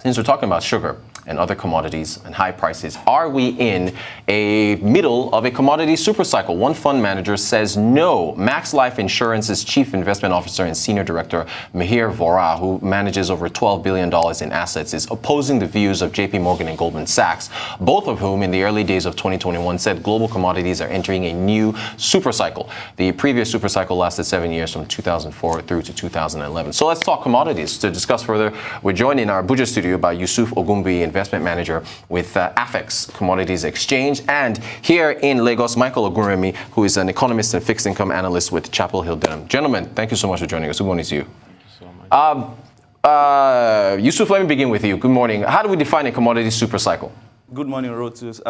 Since we're talking about sugar and other commodities and high prices, are we in a middle of a commodity supercycle? One fund manager says no. Max Life Insurance's chief investment officer and senior director, Mihir Vora, who manages over $12 billion in assets, is opposing the views of JP Morgan and Goldman Sachs, both of whom in the early days of 2021 said global commodities are entering a new supercycle. The previous supercycle lasted 7 years from 2004 through to 2011. So let's talk commodities. To discuss further, we're joined in our Abuja studio by Yusuf Ogumbi, investment manager with Afex Commodities Exchange, and here in Lagos, Michael Aguirre, who is an economist and fixed income analyst with Chapel Hill Denham. Gentlemen, thank you so much for joining us. Good morning to you. Thank you so much. Yusuf, let me begin with you. Good morning. How do we define a commodity supercycle? Good morning, Rotus.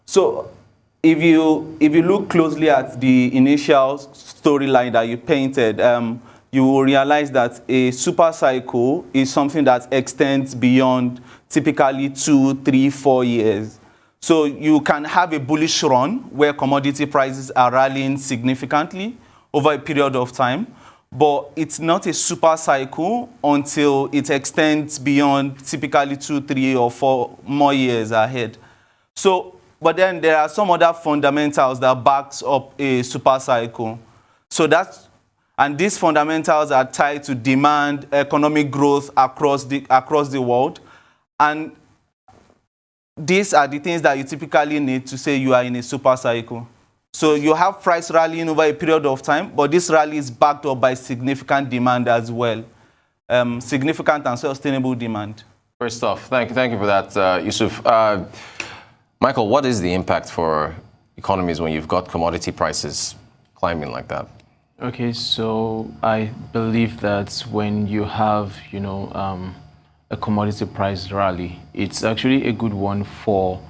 So if you look closely at the initial storyline that you painted, you will realize that a super cycle is something that extends beyond typically 2, 3, 4 years. So you can have a bullish run where commodity prices are rallying significantly over a period of time, but it's not a super cycle until it extends beyond typically 2, 3, or 4 more years ahead. So, but then there are some other fundamentals that backs up a super cycle. And these fundamentals are tied to demand, economic growth across the world. And these are the things that you typically need to say you are in a super cycle. So you have price rallying over a period of time, but this rally is backed up by significant demand as well. Significant and sustainable demand. Great stuff. Thank you for that, Yusuf. Michael, what is the impact for economies when you've got commodity prices climbing like that? Okay, so I believe that when you have, a commodity price rally, it's actually a good one for,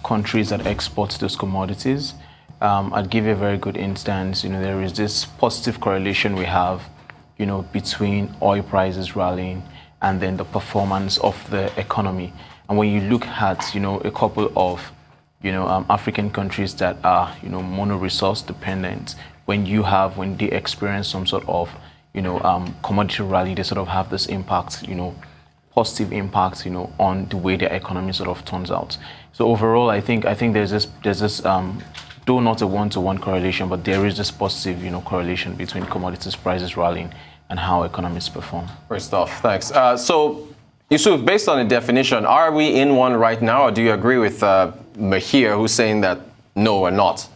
countries that export those commodities. I'd give you a very good instance. There is this positive correlation we have, between oil prices rallying and then the performance of the economy. And when you look at, a couple of, African countries that are, mono-resource dependent, when they experience some sort of, commodity rally, they sort of have this impact, positive impact, on the way their economy sort of turns out. So overall, I think there's this, though not a one-to-one correlation, but there is this positive, correlation between commodities prices rallying and how economies perform. Great stuff. Thanks. So, Yusuf, based on the definition, are we in one right now, or do you agree with Mihir, who's saying that no, we're not?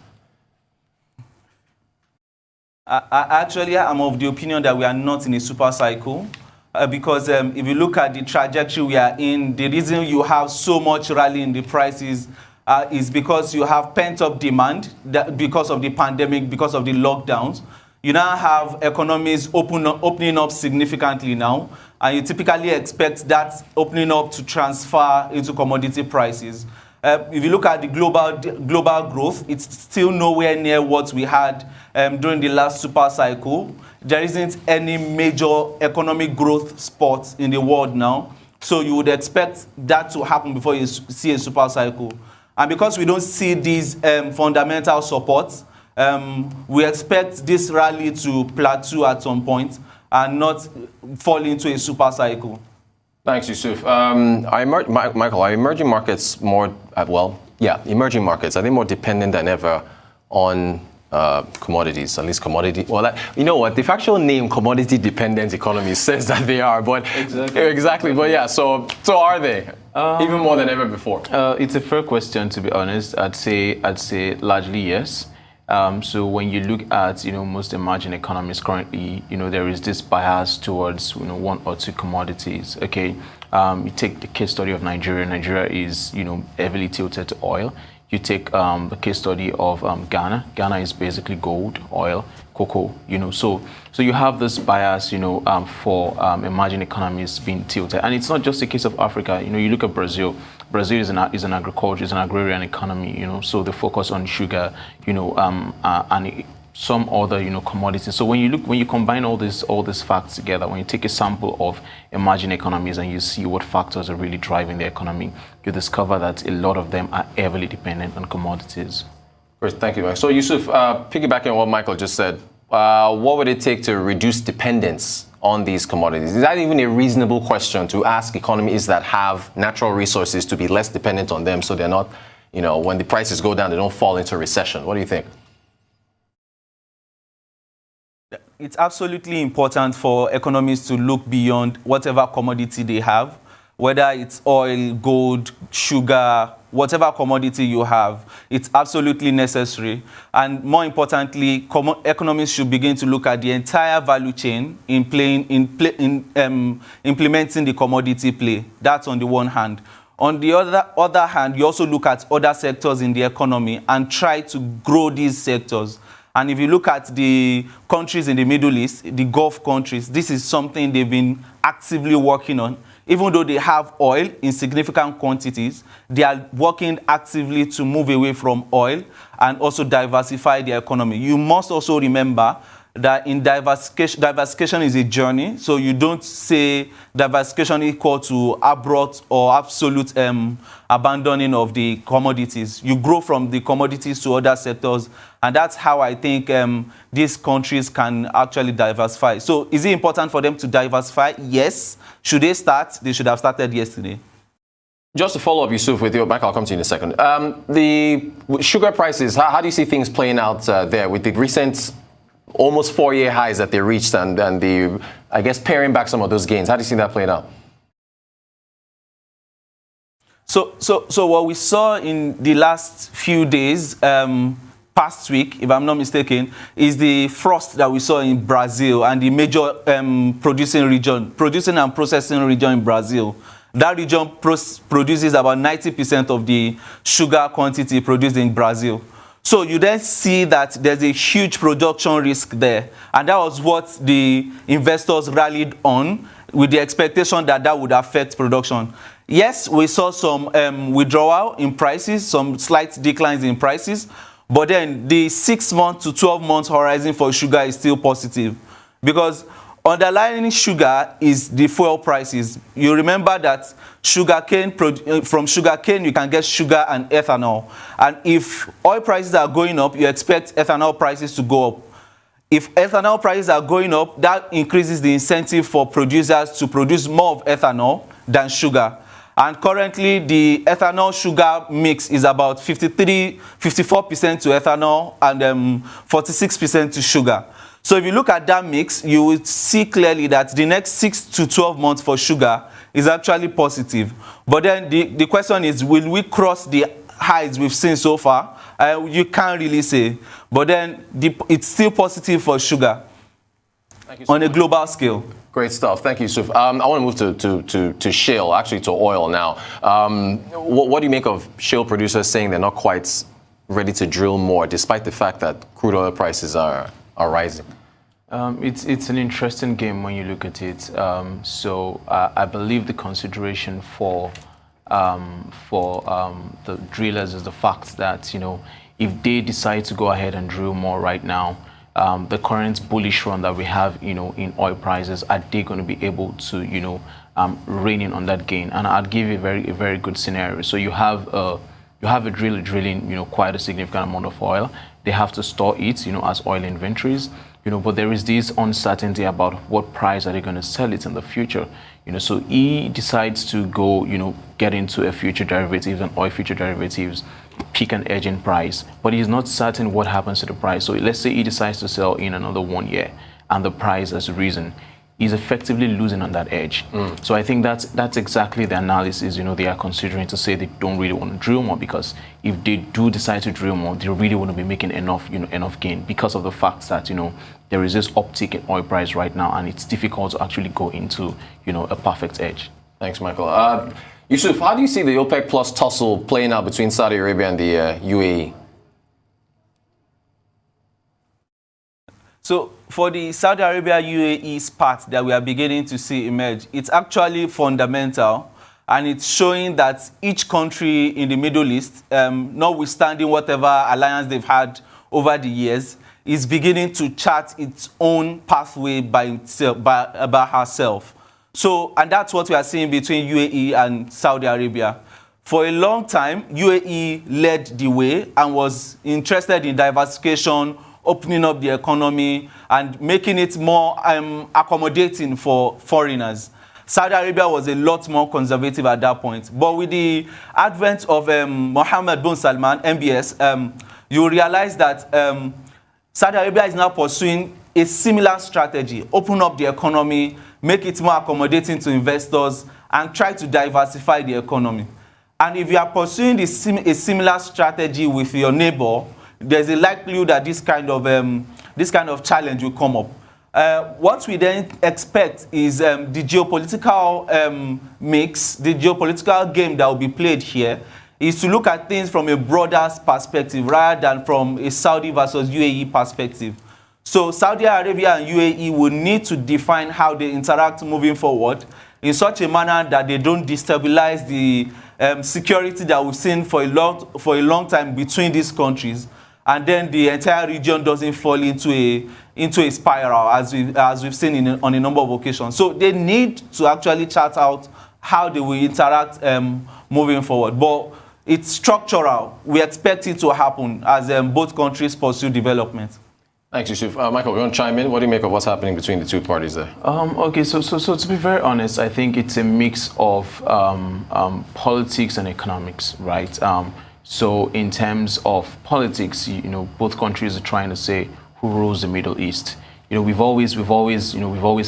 Actually, I'm of the opinion that we are not in a super cycle because if you look at the trajectory we are in, the reason you have so much rally in the prices is because you have pent-up demand because of the pandemic, because of the lockdowns. You now have economies opening up significantly now, and you typically expect that opening up to transfer into commodity prices. If you look at the global growth, it's still nowhere near what we had during the last super cycle. There isn't any major economic growth spot in the world now. So you would expect that to happen before you see a super cycle. And because we don't see these fundamental supports, we expect this rally to plateau at some point and not fall into a super cycle. Thanks, Yusuf. Michael, are emerging markets emerging markets, are they more dependent than ever on commodities, at least commodity? Well, you know what? The factual name commodity dependent economy says that they are, but exactly. But yeah, so are they? Even more than ever before? It's a fair question, to be honest. I'd say largely yes. So when you look at most emerging economies currently, there is this bias towards one or two commodities. Okay, you take the case study of Nigeria. Nigeria is heavily tilted to oil. You take the case study of Ghana. Ghana is basically gold, oil, cocoa. So you have this bias for emerging economies being tilted, and it's not just a case of Africa. You look at Brazil. Brazil is an agriculture, is an agrarian economy, so they focus on sugar, and some other, commodities. So when you combine all these facts together, when you take a sample of emerging economies and you see what factors are really driving the economy, you discover that a lot of them are heavily dependent on commodities. Great, thank you, Mike. So Yusuf, piggybacking on what Michael just said, what would it take to reduce dependence on these commodities? Is that even a reasonable question to ask economies that have natural resources to be less dependent on them so they're not, when the prices go down, they don't fall into recession? What do you think? It's absolutely important for economies to look beyond whatever commodity they have, whether it's oil, gold, sugar, whatever commodity you have. It's absolutely necessary. And more importantly, economies should begin to look at the entire value chain in implementing the commodity play. That's on the one hand. On the other hand, you also look at other sectors in the economy and try to grow these sectors. And if you look at the countries in the Middle East, the Gulf countries, this is something they've been actively working on. Even though they have oil in significant quantities, they are working actively to move away from oil and also diversify their economy. You must also remember that in diversification is a journey. So you don't say diversification equal to abrupt or absolute abandoning of the commodities. You grow from the commodities to other sectors. And that's how I think these countries can actually diversify. So is it important for them to diversify? Yes. Should they start? They should have started yesterday. Just to follow up, Yusuf, with you, Mike, I'll come to you in a second. The sugar prices, how do you see things playing out there with the recent almost 4-year highs that they reached and the, I guess, paring back some of those gains? How do you see that playing out? So what we saw in the last few days, past week, if I'm not mistaken, is the frost that we saw in Brazil and the major producing and processing region in Brazil. That region produces about 90% of the sugar quantity produced in Brazil. So you then see that there's a huge production risk there. And that was what the investors rallied on, with the expectation that that would affect production. Yes, we saw some withdrawal in prices, some slight declines in prices, but then the 6-month to 12-month horizon for sugar is still positive, because underlying sugar is the fuel prices. You remember that from sugarcane you can get sugar and ethanol. And if oil prices are going up, you expect ethanol prices to go up. If ethanol prices are going up, that increases the incentive for producers to produce more of ethanol than sugar. And currently, the ethanol sugar mix is about 54% to ethanol and 46% to sugar. So if you look at that mix, you will see clearly that the next 6 to 12 months for sugar is actually positive. But then the question is, will we cross the highs we've seen so far? You can't really say. But then it's still positive for sugar on a global scale. Great stuff. Thank you, Yusuf. I want to move to shale, actually to oil now. What do you make of shale producers saying they're not quite ready to drill more, despite the fact that crude oil prices are rising? It's an interesting game when you look at it. I believe the consideration for the drillers is the fact that, if they decide to go ahead and drill more right now, the current bullish run that we have, in oil prices, are they going to be able to, rein in on that gain? And I'd give you a very good scenario. So you have a driller drilling, quite a significant amount of oil. They have to store it, as oil inventories, but there is this uncertainty about what price are they going to sell it in the future. So he decides to go, get into a future derivative and oil future derivatives, pick an edge in price, but he's not certain what happens to the price. So let's say he decides to sell in another 1 year and the price has risen. He's effectively losing on that edge. So I think that's exactly the analysis, they are considering, to say they don't really want to drill more, because if they do decide to drill more, they really want to be making enough gain, because of the fact that, there is this uptick in oil price right now, and it's difficult to actually go into, a perfect edge. Thanks, Michael. Yusuf, how do you see the OPEC plus tussle playing out between Saudi Arabia and the UAE? So for the Saudi Arabia UAE's part that we are beginning to see emerge, it's actually fundamental, and it's showing that each country in the Middle East, notwithstanding whatever alliance they've had over the years, is beginning to chart its own pathway by herself. So, and that's what we are seeing between UAE and Saudi Arabia. For a long time, UAE led the way and was interested in diversification opening up the economy and making it more accommodating for foreigners. Saudi Arabia was a lot more conservative at that point. But with the advent of Mohammed bin Salman, MBS, you realize that Saudi Arabia is now pursuing a similar strategy, open up the economy, make it more accommodating to investors, and try to diversify the economy. And if you are pursuing a similar strategy with your neighbor, there's a likelihood that this kind of challenge will come up. What we then expect is the geopolitical mix, the geopolitical game that will be played here is to look at things from a broader perspective rather than from a Saudi versus UAE perspective. So Saudi Arabia and UAE will need to define how they interact moving forward in such a manner that they don't destabilize the security that we've seen for a long time between these countries, and then the entire region doesn't fall into a spiral as we've seen on a number of occasions. So they need to actually chart out how they will interact moving forward. But it's structural. We expect it to happen as both countries pursue development. Thanks, Yusuf. Michael, we want to chime in. What do you make of what's happening between the two parties there? Okay, so to be very honest, I think it's a mix of politics and economics, right? So in terms of politics, both countries are trying to say who rules the Middle East. We've always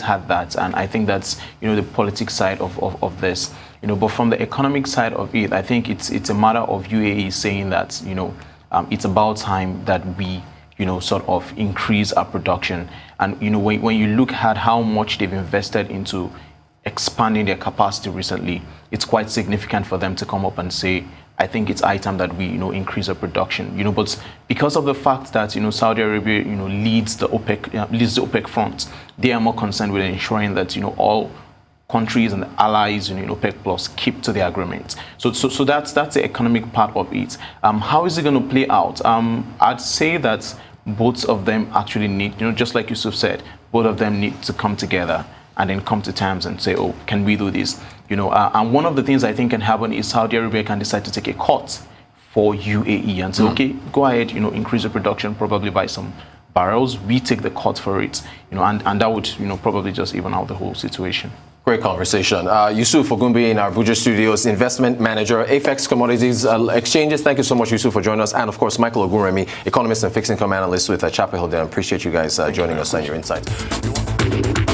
had that, and I think that's the politics side of this. But from the economic side of it, I think it's a matter of UAE saying that it's about time that we sort of increase our production. And when you look at how much they've invested into expanding their capacity recently, it's quite significant for them to come up and say, I think it's high time that we, increase our production. But because of the fact that Saudi Arabia, leads the OPEC front, they are more concerned with ensuring that all countries and allies in OPEC Plus keep to the agreement. So that's the economic part of it. How is it going to play out? I'd say that both of them actually need, just like Yusuf said, both of them need to come together and then come to terms and say, oh, can we do this? And one of the things I think can happen is Saudi Arabia can decide to take a cut for UAE and say, okay, go ahead, increase the production probably by some barrels. We take the cut for it, and that would, probably just even out the whole situation. Great conversation. Yusuf Ogumbi in our Abuja studios, investment manager, Apex Commodities Exchanges. Thank you so much, Yusuf, for joining us. And of course, Michael Aguirre, economist and fixed income analyst with Chapel Hill. I appreciate you guys joining us and your insights.